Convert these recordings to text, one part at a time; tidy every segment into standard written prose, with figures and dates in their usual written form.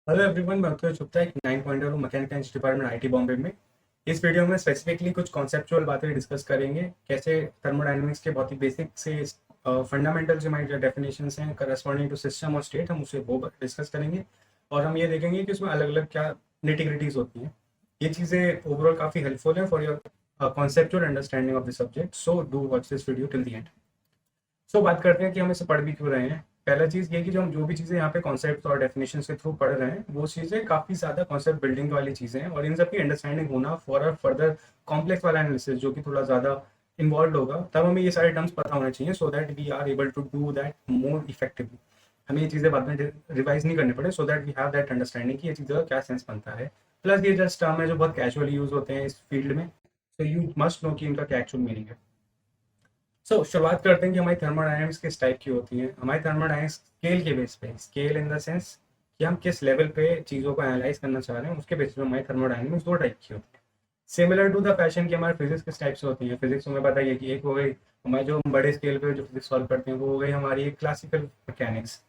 Hello everyone, मैं उत्कर्ष गुप्ता, एक 9.0 mechanical engineering department IT Bombay में। इस वीडियो में स्पेसिफिकली कुछ कॉन्सेप्चुअल बातें डिस्कस करेंगे। कैसे थर्मोडायनेमिक्स के बहुत ही बेसिक से फंडामेंटल जो हमारी डेफिनेशंस हैं करस्पॉन्डिंग टू सिस्टम और स्टेट, हम उसे वो डिस्कस करेंगे। और हम ये देखेंगे कि उसमें अलग अलग क्या निटिग्रिटीज होती हैं। ये चीज़ें ओवरऑल काफ़ी हेल्पफुल है for your conceptual understanding of the subject. So do watch this video till the end. So बात करते हैं कि हम इसे पढ़ भी क्यों रहे हैं। पहला चीज़ ये कि जो हम जो भी चीज़ें यहाँ पे कॉन्सेप्ट और डेफिनेशन के थ्रू पढ़ रहे हैं, वो चीज़ें काफ़ी ज़्यादा कॉन्सेप्ट बिल्डिंग वाली चीज़ें हैं, और इन सब की अंडरस्टैंडिंग होना फॉर अ फर्दर कॉम्प्लेक्स वाला एनालिसिस जो कि थोड़ा ज़्यादा इन्वॉल्व होगा, तब हमें ये सारे टर्म्स पता होने चाहिए so that we are able to do that more effectively. हमें ये चीज़ें बाद में रिवाइज नहीं करनी पड़े, so that we have that understanding कि ये चीज़ों का क्या सेंस बनता है। प्लस ये जस्ट टर्म है जो बहुत कैजुअली यूज होते हैं इस फील्ड में, तो यू मस्ट नो कि इनका क्या एक्चुअल मीनिंग है। शुरुआत करते हैं कि हमारी थर्मोडायनेमिक्स किस टाइप की होती है। हमारी थर्मोडायनेमिक्स स्केल के बेस पे, स्केल इन द सेंस कि हम किस लेवल पे चीज़ों को एनालाइज करना चाह रहे हैं, उसके बेस पे हमारी थर्मोडायनेमिक्स दो टाइप की होती है। सिमिलर टू द फैशन की हमारी फिजिक्स किस टाइप से होती है। फिजिक्स में बताइए कि एक हो गई हमारे जो बड़े स्केल पे जो फिजिक्स सॉल्व करते हैं, वो हो गई हमारी क्लासिकल मैकेनिक्स।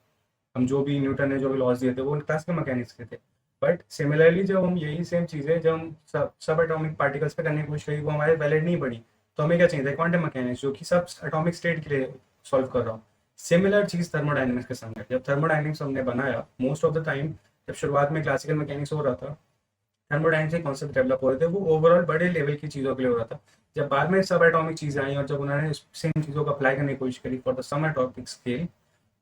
हम जो भी न्यूटन ने जो भी लॉज दिए थे वो क्लासिकल मैकेनिक्स के थे। बट सिमिलरली जब हम यही सेम चीज़ें जब हम सब एटॉमिक पार्टिकल्स पे करने की कोशिश करी, वो हमारे वैलिड नहीं पड़ी, तो हमें क्या चाहिए था, क्वांटम मैकेनिक्स जो कि सब एटॉमिक स्टेट के लिए सॉल्व कर रहा हूँ। सिमिलर चीज़ थर्मोडाइनमिक्स के संग है। जब थर्मोडाइनमिक्स हमने बनाया, मोस्ट ऑफ द टाइम जब शुरुआत में क्लासिकल मैकेनिक्स हो रहा था, थर्मोडाइनमिक्स के कॉन्सेप्ट डेवलप हो रहे थे, वो ओवरऑल बड़े लेवल की चीज़ों के लिए हो रहा था। जब बाद में सब एटॉमिक चीज़ें आई और जब उन्होंने सेम चीज़ों को अप्लाई करने की कोशिश करी for the some atomic scale,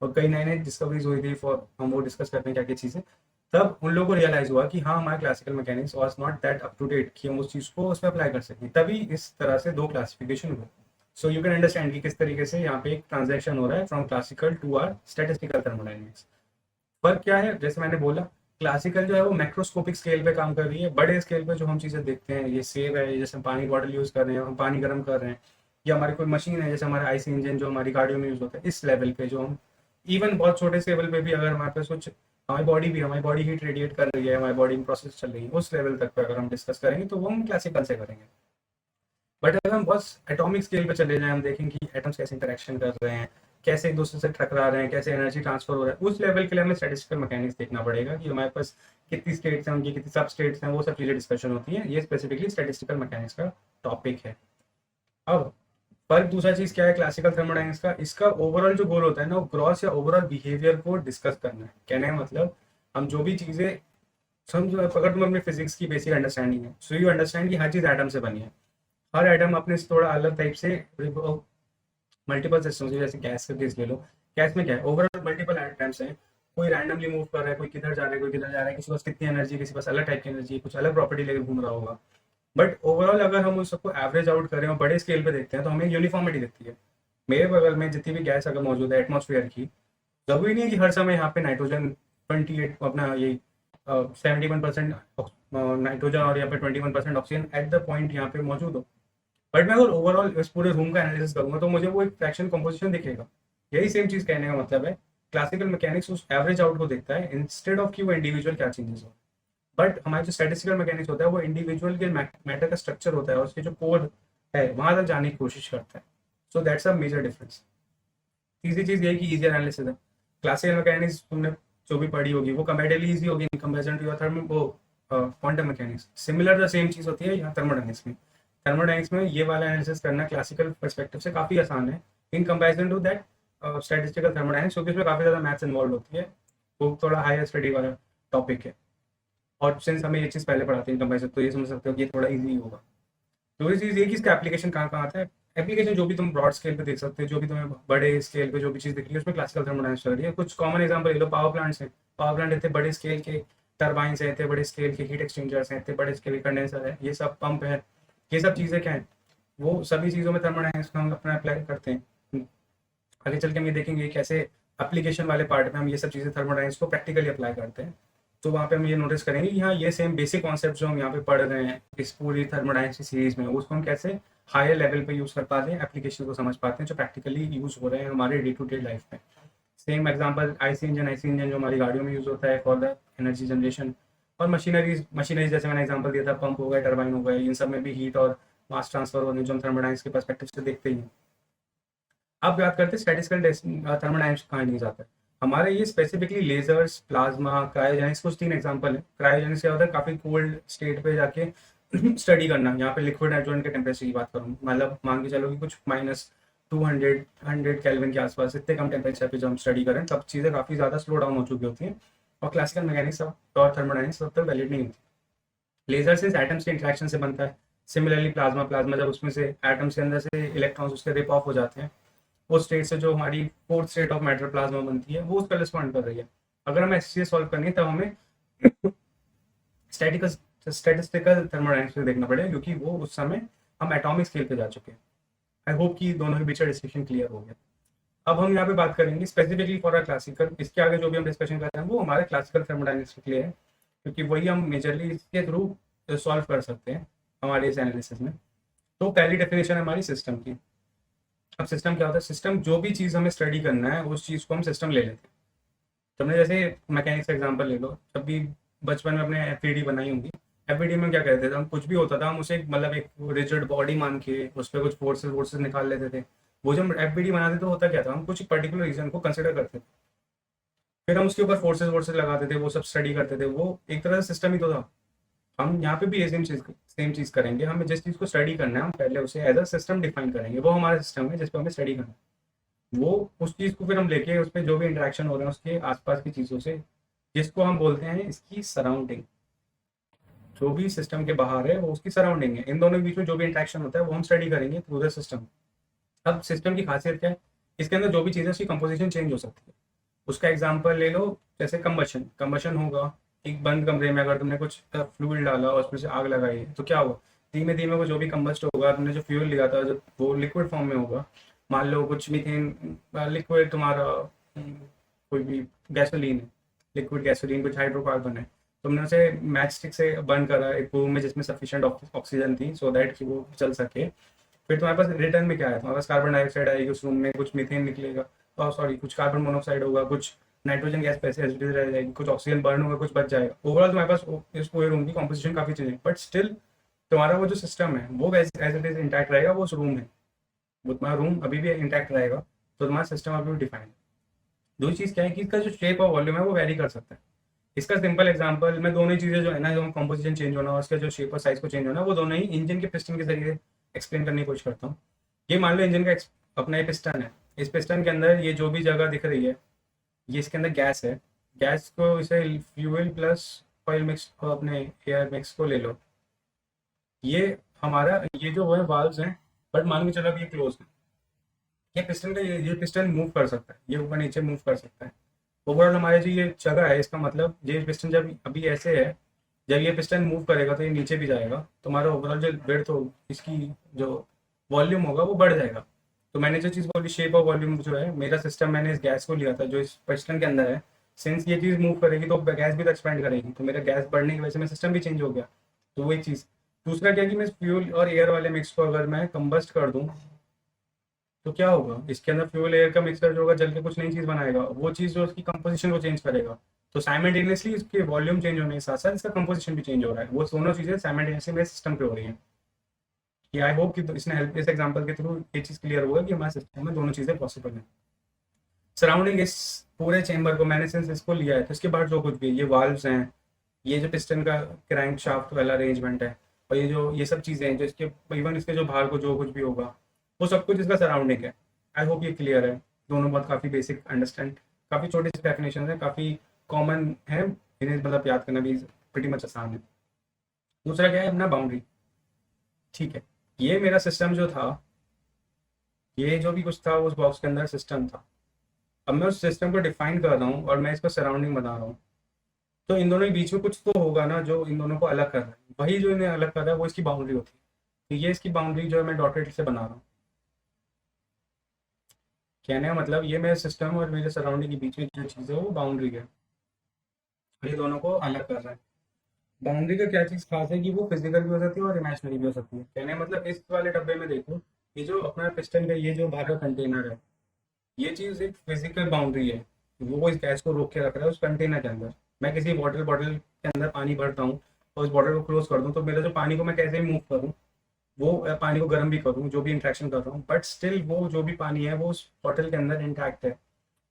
और कई नई नई डिस्कवरीज हुई थी, फॉर हम वो डिस्कस करते हैं क्या क्या चीज़ें, तब उन लोगों को रियलाइज हुआ कि हाँ, हमारा classical mechanics was not that up to date कि हम उस चीज़ को उसमें अप्लाई कर सकें। तभी इस तरह से दो क्लासिफिकेशन हुए। सो यू कैन अंडरस्टैंड कि किस तरीके से यहाँ पे एक ट्रांजेक्शन हो रहा है from classical to our statistical thermodynamics. फर्क क्या है, जैसे मैंने बोला, क्लासिकल जो है वो मैक्रोस्कोपिक स्केल पे काम कर रही है। बड़े स्केल पे जो हम चीज़ें देखते हैं, ये सेब है, जैसे हम पानी बॉटल यूज़ कर रहे हैं, हम पानी गर्म कर रहे हैं, या हमारी कोई मशीन है जैसे हमारा आईसी इंजन जो हमारी गाड़ियों में यूज़ होता है, इस लेवल पे जो हम इवन बहुत छोटे से लेवल पे भी अगर हमारे पास कुछ हमारी बॉडी हीट रेडिएट कर रही है, हमारी बॉडी में प्रोसेस चल रही है, उस लेवल तक पे अगर हम डिस्कस करेंगे तो वो हम क्लासिकल से करेंगे। बट अगर हम बस एटॉमिक स्केल पे चले जाएं, हम देखें कि एटम्स कैसे इंटरेक्शन कर रहे हैं, कैसे एक दूसरे से टकरा रहे हैं, कैसे एनर्जी ट्रांसफर हो रहा है, उस लेवल के लिए हमें स्टैटिस्टिकल मैकेनिक्स देखना पड़ेगा कि हमारे पास कितनी स्टेट्स हैं, उनकी कितनी सब स्टेट्स हैं, वो सब चीज़ें डिस्कशन होती हैं। ये स्पेसिफिकली स्टैटिस्टिकल मैकेनिक्स का टॉपिक है। अब पर दूसरा चीज़ क्या है क्लासिकल थर्मोडायनेमिक्स का, इसका ओवरऑल जो गोल होता है ना, वो ग्रॉस या ओवरऑल बिहेवियर को डिस्कस करना है। कहने का मतलब, हम जो भी चीज़ें समझो, अगर तुम अपने फिजिक्स की बेसिक अंडरस्टैंडिंग है, सो यू अंडरस्टैंड कि हर चीज़ एटम से बनी है। हर एटम अपने से थोड़ा अलग टाइप से मल्टीपल सिस्टम से, जैसे गैस का केस ले लो। गैस में क्या है, ओवरऑल मल्टीपल एटम्स हैं, कोई रैंडमली मूव कर रहा है, कोई किधर जा रहा है, कोई किधर जा रहा है, किसी के पास कितनी एनर्जी, किसी के पास अलग टाइप की एनर्जी, कुछ अलग प्रॉपर्टी लेकर घूम रहा होगा। बट ओवरऑल अगर हम उस सबको एवरेज आउट करें और बड़े स्केल पे देखते हैं, तो हमें यूनिफॉर्मिटी दिखती है। मेरे बगल में जितनी भी गैस अगर मौजूद है एटमॉस्फेयर की, जरूरी नहीं है कि हर समय यहाँ पे नाइट्रोजन 28 अपना ये 71% नाइट्रोजन और यहाँ पे 21% ऑक्सीजन एट द पॉइंट यहाँ पे मौजूद हो। बट मैं अगर ओवरऑल इस पूरे रूम का एनालिसिस करूंगा, तो मुझे वो एक फ्रैक्शन कंपोजिशन दिखेगा। यही सेम चीज़ कहने का मतलब है, क्लासिकल मैकेनिक्स उस एवरेज आउट को देखता है इंस्टेड ऑफ कि वो इंडिविजुअल क्या चेंजेस हो। बट हमारा जो स्टैटिस्टिकल मैकेनिक्स होता है, वो इंडिविजुअल के मैटर का स्ट्रक्चर होता है और उसके जो कोड है वहां तक जाने की कोशिश करता है। So that's a major difference. तीसरी चीज़ ये है कि इजियर एनालिसिस है। क्लासिकल मैकेनिक्स तुमने जो भी पढ़ी होगी वो कंपेरेटिवली ईजी होगी in comparison to your thermo वो quantum mechanics. Similar the same चीज़ होती है यहाँ थर्मोडायनेमिक्स में। थर्मोडायनेमिक्स में ये वाला एनालिसिस करना क्लासिकल पर्सपेक्टिव से काफ़ी आसान है in comparison to that statistical thermodynamics, क्योंकि इसमें काफ़ी ज़्यादा मैथ्स इन्वॉल्व होती है। वो थोड़ा हायर स्टडी वाला टॉपिक है, और सिंस हमें ये चीज़ पहले पढ़ाते हैं कंपेरिजन, तो ये समझ सकते हो कि ये थोड़ा ईजी होगा। दूसरी चीज़ ये कि इसका एप्लीकेशन कहाँ कहाँ आता है। एप्लीकेशन जो भी तुम ब्रॉड स्केल पे देख सकते हो, जो भी तुम्हें बड़े स्केल पे जो भी चीज़ दिख रही है, उसमें क्लासिकल थर्मोडायनेमिक्स चल रही है। कुछ कॉमन एग्जांपल ले लो, पावर प्लांट्स हैं। पावर प्लांट इतने बड़े स्केल के टर्बाइंस हैं, इतने बड़े स्केल के हीट एक्सचेंजर्स हैं, इतने बड़े स्केल के कंडेंसर है, ये सब पंप है। ये सब चीज़ें क्या है, वो सभी चीज़ों में थर्मोडायनेमिक्स का हम अपना अप्लाई करते हैं। आगे चल के हम ये देखेंगे कैसे एप्लीकेशन वाले पार्ट में हम ये सब चीज़ें थर्मोडायनेमिक्स को प्रैक्टिकली अप्लाई करते हैं। तो वहाँ पे हम ये नोटिस करेंगे कि हाँ, ये सेम बेसिक कॉन्सेप्ट जो हम यहाँ पे पढ़ रहे हैं इस पूरी थर्मोडायनेमिक्स की सीरीज में, उसको हम कैसे हायर लेवल पे यूज़ कर पाते हैं, एप्लीकेशन को समझ पाते हैं जो प्रैक्टिकली यूज़ हो रहे हैं हमारे डे टू डे लाइफ में। सेम एग्जांपल आईसी इंजन जो हमारी गाड़ियों में यूज़ होता है फॉर द एनर्जी जनरेशन। और मशीनरीज जैसे मैंने एग्जांपल दिया था, पंप हो गए, टरबाइन हो गए, इन सब में भी हीट और मास ट्रांसफर होने जो हम थर्मोडायनेमिक्स के पर्सपेक्टिव से देखते ही हैं। अब बात करते हैं स्टैटिस्टिकल थर्मोडायनेमिक्स कहाँ नहीं जाता है। हमारे ये स्पेसिफिकली लेजर्स, प्लाज्मा, क्रायोजेनिक्स, कुछ 3 एग्जांपल है। क्रायोजेनिक्स क्या होता है, काफ़ी कोल्ड स्टेट पे जाके स्टडी करना। यहाँ पे लिक्विड नाइट्रोजन के टेम्परेचर की बात करूँ, मतलब मान के चलो कि कुछ -200 100 केल्विन के आसपास, इतने कम टेम्परेचर पे जब हम स्टडी करें तब चीज़ें काफ़ी ज़्यादा स्लो डाउन हो चुकी होती हैं और क्लासिकल मैकेनिक्स और थर्मोडायनेमिक्स तब तक वैलिड नहीं होती। लेजर से एटम्स के इंटरेक्शन से बनता है। सिमिलरली प्लाज्मा, जब उसमें से एटम्स के अंदर से इलेक्ट्रॉन्स उसके रिप ऑफ हो जाते हैं, उस स्टेट से जो हमारी fourth state of matter plasma बनती है वो उसका रिस्पॉन्ड कर रही है। अगर हमें ऐसी चीज़ सॉल्व करनी है तब हमें स्टैटिकल स्टैटिस्टिकल थर्मोडायनेमिक्स पे देखना पड़ेगा, क्योंकि वो उस समय हम एटॉमिक स्केल पे जा चुके हैं। आई होप कि दोनों के बीच का डिस्कशन क्लियर हो गया। अब हम यहाँ पे बात करेंगे स्पेसिफिकली फॉर आर क्लासिकल। इसके आगे जो भी हम डिस्कशन कर रहे हैं वो हमारे क्लासिकल थर्मोडायनेमिक्स के लिए है, क्योंकि वही हम मेजरली इसके थ्रू सॉल्व कर सकते हैं हमारे इस एनालिसिस में। तो पहली डेफिनेशन है हमारी सिस्टम की। अब सिस्टम क्या होता है, सिस्टम जो भी चीज़ हमें स्टडी करना है उस चीज़ को हम सिस्टम ले लेते हैं। तुमने जैसे मैकेनिक्स का एग्जांपल ले लो, जब भी बचपन में अपने एफईडी बनाई होंगी, एफईडी में क्या करते थे हम, कुछ भी होता था हम उसे मतलब एक रिजिड बॉडी मान के उस पर कुछ फोर्सेस निकाल लेते थे। वो जब एफईडी बनाते तो होता क्या था, हम कुछ पर्टिकुलर रीजन को कंसिडर करते थे, फिर हम उसके ऊपर फोर्सेस वोर्सेस लगाते थे, वो सब स्टडी करते थे। वो एक तरह से सिस्टम ही तो था। हम यहाँ पे भी ये सेम चीज़ करेंगे। हमें जिस चीज़ को स्टडी करना है हम पहले उसे एज अ सिस्टम डिफाइन करेंगे, वो हमारा सिस्टम है जिस पर हमें स्टडी करना है। वो उस चीज़ को फिर हम लेके उस पर जो भी इंटरेक्शन हो रहे हैं उसके आसपास की चीज़ों से, जिसको हम बोलते हैं इसकी सराउंडिंग। जो भी सिस्टम के बाहर है वो उसकी सराउंडिंग है। इन दोनों के बीच में जो भी इंटरेक्शन होता है वो हम स्टडी करेंगे थ्रू द सिस्टम। अब सिस्टम की खासियत क्या है, इसके अंदर जो भी चीज़ें उसकी कंपोजिशन चेंज हो सकती है। उसका एग्जांपल ले लो, जैसे कंबशन कंबशन होगा एक बंद कमरे में, अगर तुमने कुछ फ्लूइड डाला और उसमें से आग लगाई तो क्या होगा, धीमे धीमे वो जो भी कंबस्ट होगा, तुमने जो फ्यूल लिया था जब वो लिक्विड फॉर्म में होगा। मान लो कुछ मीथेन लिक्विड तुम्हारा कोई भी गैसोलीन है, लिक्विड गैसोलीन, कुछ हाइड्रोकार्बन है, तुमने उसे मैच स्टिक से बर्न करा एक रूम में जिसमें सफिशिएंट ऑक्सीजन थी सो दैट कि वो चल सके। फिर तुम्हारे पास रिटर्न में क्या है, तुम्हारे पास कार्बन डाइऑक्साइड आएगी उस रूम में, कुछ मीथेन निकलेगा, और सॉरी कुछ कार्बन मोनोऑक्साइड होगा, कुछ नाइट्रोजन गैस पैसे एज रह जाएगी, कुछ ऑक्सीजन बर्न होगा, कुछ बच जाएगा। ओवरऑल तुम्हारे पास इस पूरे रूम की कॉम्पोजिशन काफी चेंज है, बट स्टिल तुम्हारा वो जो सिस्टम है वो एज इट इज इंटैक्ट रहेगा। वो उस रूम है, वो तुम्हारा रूम अभी भी इंटैक्ट रहेगा, तो तुम्हारा सिस्टम अभी भी डिफाइन है। दूसरी चीज़ क्या है कि इसका जो शेप और वॉल्यूम है वो वेरी कर सकता है। इसका सिंपल एग्जांपल, मैं दोनों चीज़ें जो है ना, जो कंपोजिशन चेंज होना और उसका जो शेप और साइज को चेंज होना, वो दोनों ही इंजन के पिस्टन के जरिए एक्सप्लेन करने की कोशिश करता हूँ। ये मान लो इंजन का अपना ये पिस्टन है, इस पिस्टन के अंदर ये जो भी जगह दिख रही है ये इसके अंदर गैस है। गैस को इसे फ्यूल प्लस ऑयल मिक्स को, अपने एयर मिक्स को ले लो, ये हमारा ये जो है वाल्व्स हैं, बट मान के चलो अब ये क्लोज है। ये पिस्टन का ये पिस्टन मूव कर सकता है, ये ऊपर नीचे मूव कर सकता है। ओवरऑल हमारे जो ये जगह है, इसका मतलब ये पिस्टन जब अभी ऐसे है, जब ये पिस्टन मूव करेगा तो ये नीचे भी जाएगा, तो हमारा ओवरऑल जो ब्रेड्थ हो, इसकी जो वॉल्यूम होगा वो बढ़ जाएगा। तो मैंने जो चीज़ बोली शेप और वॉल्यूम जो है, मेरा सिस्टम मैंने इस गैस को लिया था जो इस पिस्टन के अंदर है। सिंस ये चीज़ मूव करेगी तो गैस भी तो एक्सपेंड करेगी, तो मेरा गैस बढ़ने की वजह से मेरा सिस्टम भी चेंज हो गया। तो वही चीज़। दूसरा क्या कि मैं फ्यूल और एयर वाले मिक्स को अगर मैं कंबस्ट कर दूँ तो क्या होगा, इसके अंदर फ्यूल एयर का मिक्सचर जो होगा जल के कुछ नई चीज़ बनाएगा, वो चीज़ जो उसकी कंपोजिशन को चेंज करेगा। तो साइमल्टेनियसली इसके वॉल्यूम चेंज होने के साथ साथ इसका कंपोजिशन भी चेंज हो रहा है। वो दोनों चीज़ें साइमल्टेनियसली मेरे सिस्टम पे हो रही हैं। कि आई होप कि इसने हेल्प, इस एग्जांपल के थ्रू ये चीज़ क्लियर हुआ कि हमारे सिस्टम में दोनों चीज़ें पॉसिबल हैं। सराउंडिंग इस पूरे चेंबर को मैंने सिंस इसको लिया है, तो इसके बाद जो कुछ भी ये वाल्व्स हैं, ये जो पिस्टन का क्रैंक शाफ्ट वाला अरेंजमेंट है, और ये सब चीज़ें हैं जो इसके, इवन इसके जो बाहर को जो कुछ भी होगा वो सब कुछ इसका सराउंडिंग है। आई होप ये क्लियर है। दोनों बहुत काफ़ी बेसिक अंडरस्टैंड, काफ़ी छोटे से डेफिनेशन है, काफ़ी कॉमन है, इन्हें मतलब याद करना भी प्रीटी मच आसान है। दूसरा क्या है अपना बाउंड्री। ठीक है, ये मेरा सिस्टम जो था, ये जो भी कुछ था उस बॉक्स के अंदर सिस्टम था। अब मैं उस सिस्टम को डिफाइन कर रहा हूँ और मैं इसका सराउंडिंग बना रहा हूँ, तो इन दोनों के बीच में कुछ तो होगा ना जो इन दोनों को अलग कर रहा है। वही जो इन्हें अलग कर रहा है वो इसकी बाउंड्री होती है। तो ये इसकी बाउंड्री जो है मैं डॉटेड से बना रहा हूँ। कहने का मतलब ये मेरे सिस्टम और मेरे सराउंडिंग के बीच में जो चीज़ है वो बाउंड्री है, ये दोनों को अलग कर रहा है। बाउंड्री का क्या चीज़ खास है कि वो फिजिकल भी हो सकती है और इमेजिनरी भी हो सकती है। कहने का मतलब इस वाले डब्बे में देखो, ये जो अपना पिस्टन का ये जो बाहर का कंटेनर है, ये चीज़ एक फिजिकल बाउंड्री है। वो इस गैस को रोक के रख रहा है उस कंटेनर के अंदर। मैं किसी बॉटल के अंदर पानी भरता हूँ और उस बॉटल को क्लोज कर दूँ, तो मेरा जो पानी को मैं कैसे मूव करूँ, वो पानी को गर्म भी करूँ, जो भी इंट्रैक्शन कर रहा हूँ, बट स्टिल वो जो भी पानी है वो उस बॉटल के अंदर इंटैक्ट है।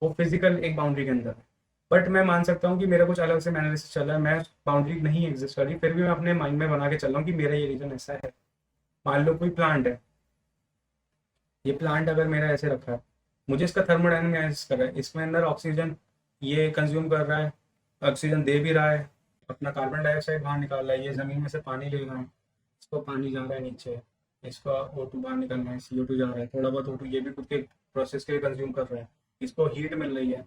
वो फिजिकल एक बाउंड्री के अंदर है। बट मैं मान सकता हूँ कि मेरा कुछ अलग से एनालिसिस चल रहा है, मैं बाउंड्री नहीं एग्जिस्ट कर रही, फिर भी मैं अपने माइंड में बना के चल रहा हूँ कि मेरा ये रीजन ऐसा है। मान लो कोई प्लांट है, ये प्लांट अगर मेरा ऐसे रखा है, मुझे इसका थर्मोडायनामिक एनालिसिस कर रहा है, इसमें अंदर ऑक्सीजन ये कंज्यूम कर रहा है, ऑक्सीजन दे भी रहा है, अपना कार्बन डाइऑक्साइड बाहर निकाल रहा है, ये ज़मीन में से पानी ले रहा है, इसको पानी जा रहा है नीचे, इसका O2 बाहर निकल रहा है, CO2 जा रहा है, थोड़ा बहुत O2 ये भी खुद के प्रोसेस के लिए कंज्यूम कर रहा है, इसको हीट मिल रही है।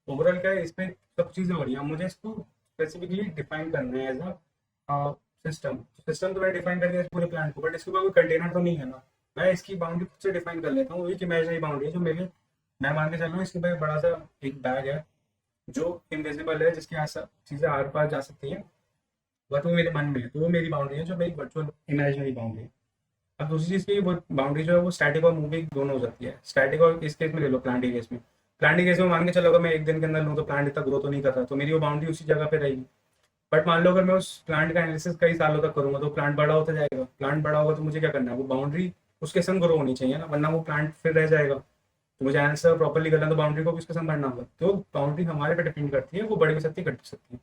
ओवरऑल क्या है, इसमें सब चीज़ें हो रही हैं, मुझे इसको स्पेसिफिकली डिफाइन करना है एज अ सिस्टम। सिस्टम तो मैं डिफाइन कर दिया इस पूरे प्लान को, बट इसके ऊपर कोई कंटेनर तो नहीं है ना, मैं इसकी बाउंड्री खुद से डिफाइन कर लेता हूँ, एक इमेजिनरी बाउंड्री है जो मेरे, मैं मान के चल रहा हूँ इसके ऊपर एक बड़ा सा एक बैग है जो इनविजिबल है, जिसके आस चीज़ें आर पार जा सकती हैं, बट वो मेरे मन में है, तो वो मेरी बाउंड्री है जो मेरी वर्चुअल इमेजिनरी बाउंड्री है। अब दूसरी चीज़ की वो बाउंड्री जो है वो स्टैटिक और मूविंग दोनों हो जाती है। स्टैटिक और इस केस में ले लो प्लांट के केस में, प्लांट के केस में मान के चलो अगर मैं एक दिन के अंदर लूँ तो प्लांट इतना ग्रो तो नहीं कर रहा, तो मेरी वो बाउंड्री उसी जगह पे रहेगी। बट मान लो अगर मैं उस प्लांट का एनालिसिस कई सालों तक करूंगा तो प्लांट बड़ा होता जाएगा, प्लांट बड़ा होगा तो मुझे क्या करना है, वो बाउंड्री उसके संग ग्रो होनी चाहिए ना, वरना वो प्लांट फिर रह जाएगा। तो मुझे आंसर प्रॉपर्ली करना है तो बाउंड्री को भी उसके संग बढ़ना होगा, तो बाउंड्री हमारे पे डिपेंड करती है, वो बढ़ भी सकती है, घट भी सकती है।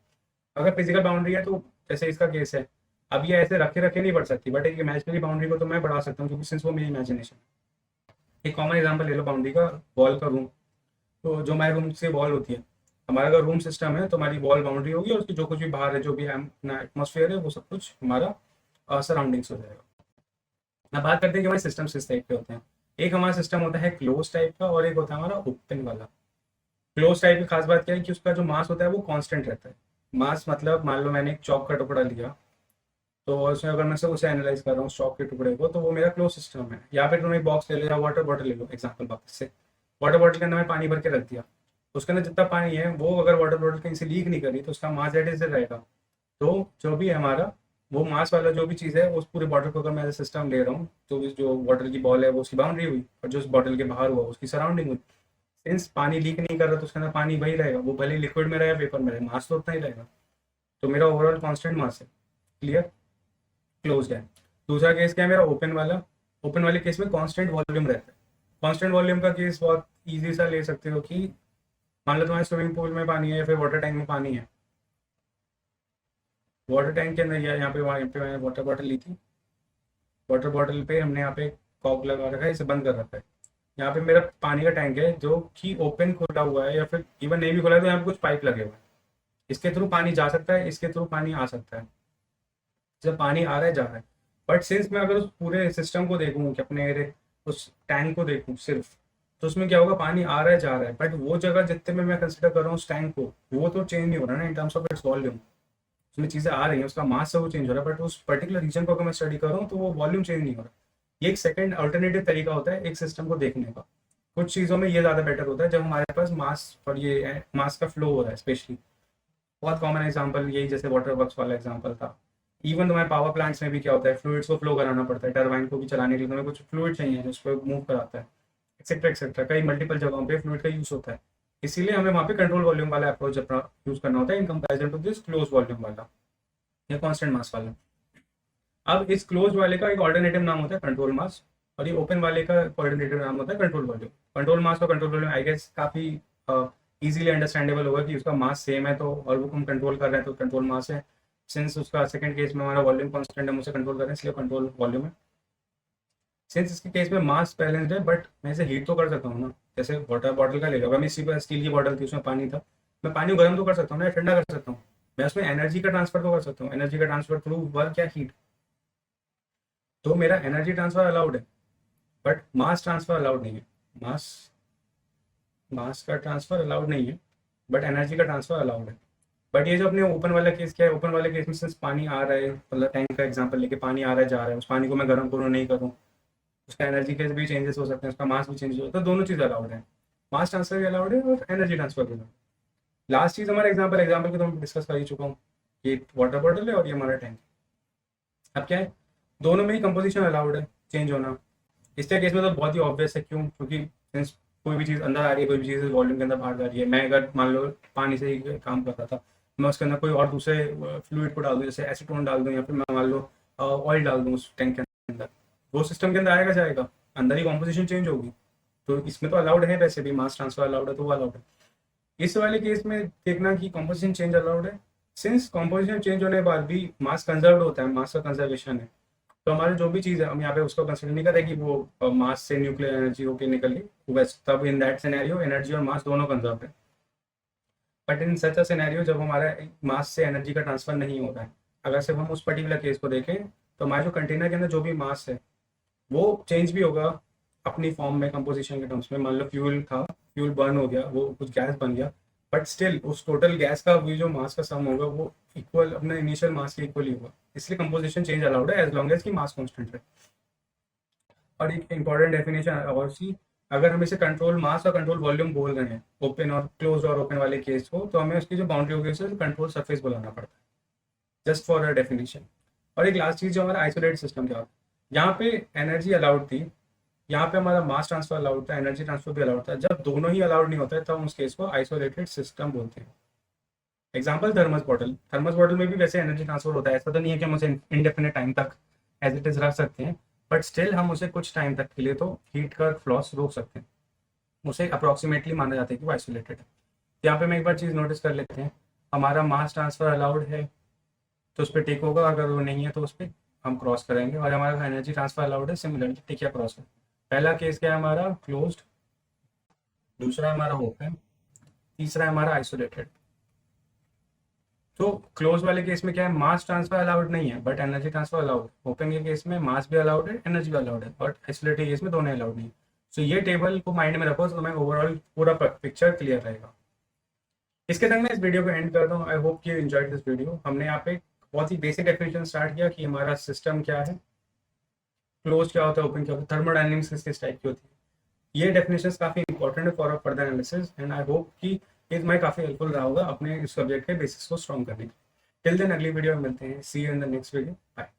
अगर फिजिकल बाउंड्री है तो जैसे इसका केस है, अब ये ऐसे रखे रखे नहीं बढ़ सकती, बट एक इमेजिनरी बाउंड्री को तो मैं बढ़ा सकता हूँ, क्योंकि सिंस वो मेरी इमेजिनेशन। एक कॉमन एग्जांपल ले लो बाउंड्री का, वॉल का, रूम। तो जो हमारे रूम से वॉल होती है, हमारा अगर रूम सिस्टम है तो हमारी वॉल बाउंड्री होगी, और उसकी जो कुछ भी बाहर है, जो भी अपना एटमोसफियर है, वो सब कुछ हमारा सराउंडिंग्स हो जाएगा। अब बात करते हैं कि हमारे सिस्टम किस टाइप के होते हैं। एक हमारा सिस्टम होता है क्लोज टाइप का, और एक होता है हमारा ओपन वाला। क्लोज टाइप की खास बात क्या है कि उसका जो मास होता है वो कांस्टेंट रहता है। मास मतलब मान लो मैंने एक चौक का टुकड़ा लिया, तो उसमें अगर मैं से उसे एनालाइज कर रहा हूँ चौक के टुकड़े को, तो वो मेरा क्लोज सिस्टम है। यहाँ पे तुम एक बॉक्स ले लो या वाटर बॉटल ले लो, एग्जाम्पल वापस से, वाटर बॉटल के अंदर मैं पानी भर के रख दिया, उसके अंदर जितना पानी है वो अगर वाटर बॉटल कहीं से लीक नहीं करी तो उसका मास एट इज रहेगा। तो जो भी है हमारा वो मास वाला जो भी चीज़ है, उस पूरे बॉटल को अगर मैं सिस्टम ले रहा हूँ, तो जो वाटर की बॉल है वो उसकी बाउंड्री हुई, और जो उस बॉटल के बाहर हुआ उसकी सराउंडिंग हुई। सिंस पानी लीक नहीं कर रहा तो उसके अंदर पानी वही रहेगा, वो भले लिक्विड में रहे पेपर में रहे, मास तो उतना ही रहेगा। तो मेरा ओवरऑल कांस्टेंट मास है। क्लियर? क्लोज्ड है। दूसरा केस क्या है मेरा, ओपन वाला। ओपन वाले केस में कांस्टेंट वॉल्यूम रहता है। कांस्टेंट वॉल्यूम का केस बहुत इजी सा ले सकते हो कि मान लो तुम्हारे स्विमिंग पूल में पानी है या फिर वाटर टैंक में पानी है, वाटर टैंक के अंदर या यहाँ पे मैंने वाटर बॉटल ली थी, वाटर बॉटल पे हमने यहाँ पे कॉक लगा रखा है, इसे बंद कर रखा है। यहाँ पे मेरा पानी का टैंक है जो कि ओपन खुला हुआ है, या फिर इवन नहीं भी खुला है तो यहाँ पे कुछ पाइप लगे हुए हैं, इसके थ्रू पानी जा सकता है, इसके थ्रू पानी आ सकता है, जब पानी आ रहा है जा रहा है। बट सिंस मैं अगर उस पूरे सिस्टम को देखूँ कि अपने उस टैंक को देखूँ सिर्फ, तो उसमें क्या होगा, पानी आ रहा है जा रहा है, बट वो जगह जितने में मैं कंसिडर कर रहा हूँ उस टैंक को, वो तो चेंज नहीं हो रहा ना in terms of its volume. उसमें चीज़ें आ रही हैं, उसका मास से वो चेंज हो रहा है, बट उस पर्टिकुलर रीजन को अगर मैं स्टडी कर रहा हूँ तो वो वॉल्यूम चेंज नहीं हो रहा। ये एक सेकंड अल्टरनेटिव तरीका होता है एक सिस्टम को देखने का। कुछ चीज़ों में ये ज़्यादा बेटर होता है जब हमारे पास मास और ये मास का फ्लो हो रहा है स्पेशली। बहुत कॉमन एग्जांपल यही, जैसे वाटर वर्क्स वाला एग्जांपल था। इवन तुम्हारे पावर प्लांट्स में भी क्या होता है, फ्लूइड्स को फ्लो कराना पड़ता है, टरबाइन को भी चलाने के लिए तुम्हें कुछ फ्लूइड चाहिए जिसको मूव कराता है, एक्सेट्रा एक्सेट्रा। कई मल्टीपल जगहों पे फ्लूइड का यूज होता है, इसीलिए हमें वहाँ पे कंट्रोल वॉल्यूम वाला अप्रोच अपना यूज करना होता है in comparison to this close volume वाला या कांस्टेंट मास वाला। अब इस क्लोज वाले का एक ऑल्टरनेटिव नाम होता है कंट्रोल मास, और ये ओपन वाले का ऑल्टरनेटिव नाम होता है कंट्रोल वॉल्यूम। कंट्रोल मास और कंट्रोल वॉल्यूम आई गेस काफी इजीली अंडरस्टैंडेबल होगा कि उसका मास सेम है, तो और वो हम कंट्रोल कर रहे हैं तो कंट्रोल मास है। सिंस उसका सेकंड केस में हमारा वॉल्यूम कांस्टेंट, हम उसे कंट्रोल कर रहे हैं इसलिए कंट्रोल वॉल्यूम है। सिंस इसके केस में मास बैलेंस्ड है, बट मैं इसे हीट तो कर सकता हूँ ना, जैसे वाटर बॉटल का ले लो, अगर मैं इसी पर स्टील की बॉटल थी उसमें पानी था, मैं पानी को गर्म तो कर सकता हूँ ना, ठंडा कर सकता हूँ, मैं उसमें एनर्जी का ट्रांसफर तो कर सकता हूँ, एनर्जी का ट्रांसफर थ्रू वर्क या हीट। तो मेरा एनर्जी ट्रांसफर अलाउड है, बट मास ट्रांसफर अलाउड नहीं है। मास मास का ट्रांसफर अलाउड नहीं है, बट एनर्जी का ट्रांसफर अलाउड है। बट ये जो अपने ओपन वाला केस क्या है, ओपन वाले केस में सिंस पानी आ रहा है, मतलब टैंक का एग्जांपल लेके पानी आ रहा है जा रहा है, उस पानी को मैं गर्म करूँ नहीं करूँ, उसका एनर्जी के भी चेंजेस हो सकते हैं, उसका मास भी चेंज हो सकता है, तो दोनों चीज़ अलाउड है। मास ट्रांसफर भी अलाउड है और एनर्जी ट्रांसफर भी अलाउड। लास्ट चीज़ हमारा एग्जाम्पल की तो मैं डिस्कस कर ही चुका हूँ, ये वाटर बॉटल है और ये हमारा टैंक। अब क्या है, दोनों में ही कंपोजिशन अलाउड है चेंज होना। इसके केस में तो बहुत ही ऑब्वियस है, क्यों, क्योंकि since कोई भी चीज़ अंदर आ रही है, कोई भी चीज़ वॉल्यूम के अंदर बाहर जा रही है। मैं अगर मान लो पानी से ही काम कर रहा था, मैं उसके अंदर कोई और दूसरे फ्लूइड को डाल दूँ, जैसे एसीटोन डाल दूँ या फिर मैं मान लो ऑयल डाल दूँ उस टैंक के अंदर, वो सिस्टम के अंदर आएगा जाएगा, अंदर ही कॉम्पोजिशन चेंज होगी। तो इसमें तो अलाउड है, वैसे भी मास ट्रांसफर अलाउड है तो वो अलाउड है। इस वाले केस में देखना कि कॉम्पोजिशन चेंज अलाउड है। सिंस कॉम्पोजिशन चेंज होने के बाद भी मास कंजर्व होता है, मास का कंजर्वेशन है, तो हमारे जो भी चीज़ है हम यहाँ पे उसको कंसिडर नहीं करें कि वो मास से न्यूक्लियर एनर्जी होकर निकली, वैसे तब इन दैट सिनेरियो एनर्जी और मास दोनों कंजर्व है। But in such a scenario जब हमारा मास से एनर्जी का ट्रांसफर नहीं होता है, अगर सिर्फ हम उस पर्टिकुलर केस को देखें, तो हमारे जो कंटेनर के अंदर जो भी मास है वो चेंज भी होगा अपनी फॉर्म में, कंपोजिशन के टर्म्स में। मान लो फ्यूल था, फ्यूल बर्न हो गया, वो कुछ गैस बन गया, बट स्टिल उस टोटल गैस का भी जो मास का सम होगा वो इक्वल अपने इनिशियल मास के इक्वल ही होगा। इसलिए कंपोजिशन चेंज अलाउड है एज लॉन्ग एज की मास कांस्टेंट है। और एक इंपॉर्टेंट डेफिनेशन और सी, अगर हम इसे कंट्रोल मास और कंट्रोल वॉल्यूम बोल रहे हैं ओपन और क्लोज और ओपन वाले केस को, तो हमें उसकी जो बाउंड्री होगी उसे कंट्रोल सरफेस बुलाना पड़ता है, जस्ट फॉर अ डेफिनेशन। और एक लास्ट चीज जो हमारा आइसोलेटेड सिस्टम क्या होता है, यहाँ पे एनर्जी अलाउड थी, यहाँ पे हमारा मास ट्रांसफर अलाउड था, एनर्जी ट्रांसफर भी अलाउड था। जब दोनों ही अलाउड नहीं होता है तब हम उस केस को आइसोलेटेड सिस्टम बोलते हैं। Example thermos bottle, thermos bottle में भी वैसे एनर्जी ट्रांसफर होता है, ऐसा तो नहीं है कि हम उसे इनडेफिनेट टाइम तक एज इट इज रख सकते हैं, बट स्टिल हम उसे कुछ टाइम तक के लिए तो हीट का फ्लॉस रोक सकते हैं, उसे अप्रोक्सीमेटली माना जाता है कि वो आइसोलेटेड है। यहाँ पे मैं एक बार चीज़ नोटिस कर लेते हैं, हमारा मास ट्रांसफर अलाउड है तो उस पर टिक होगा, अगर वो नहीं है तो उस पर हम क्रॉस करेंगे। और हमारा एनर्जी ट्रांसफर अलाउड है, सिमिलरली टिक या क्रॉस है। पहला केस क्या है हमारा क्लोज्ड, दूसरा हमारा ओपन, तीसरा है हमारा आइसोलेटेड। तो क्लोज वाले केस में क्या है, मास ट्रांसफर अलाउड नहीं है बट एनर्जी ट्रांसफर अलाउड है। ओपन के केस में मास भी अलाउड है, एनर्जी भी अलाउड है, बट आइसोलेटेड केस में दोनों अलाउड नहीं है। सो ये टेबल को माइंड में रखो तो मैं ओवरऑल पूरा पिक्चर क्लियर रहेगा। इसके तक मैं इस वीडियो को एंड करता हूँ। I hope you enjoyed this video. हमने यहाँ पे बहुत ही बेसिक डेफिनेशन स्टार्ट किया कि हमारा सिस्टम क्या है, क्लोज क्या होता है, ओपन क्या होता है, थर्मोडायनेमिक्स किस टाइप की होती है। ये डेफिनेशंस काफ़ी इंपॉर्टेंट है for a further analysis, and I hope कि ये तुम्हें काफ़ी हेल्पफुल रहा होगा अपने इस सब्जेक्ट के बेसिस को स्ट्रॉन्ग करने के लिए। टिल देन अगली वीडियो में मिलते हैं। See you in the next video. Bye.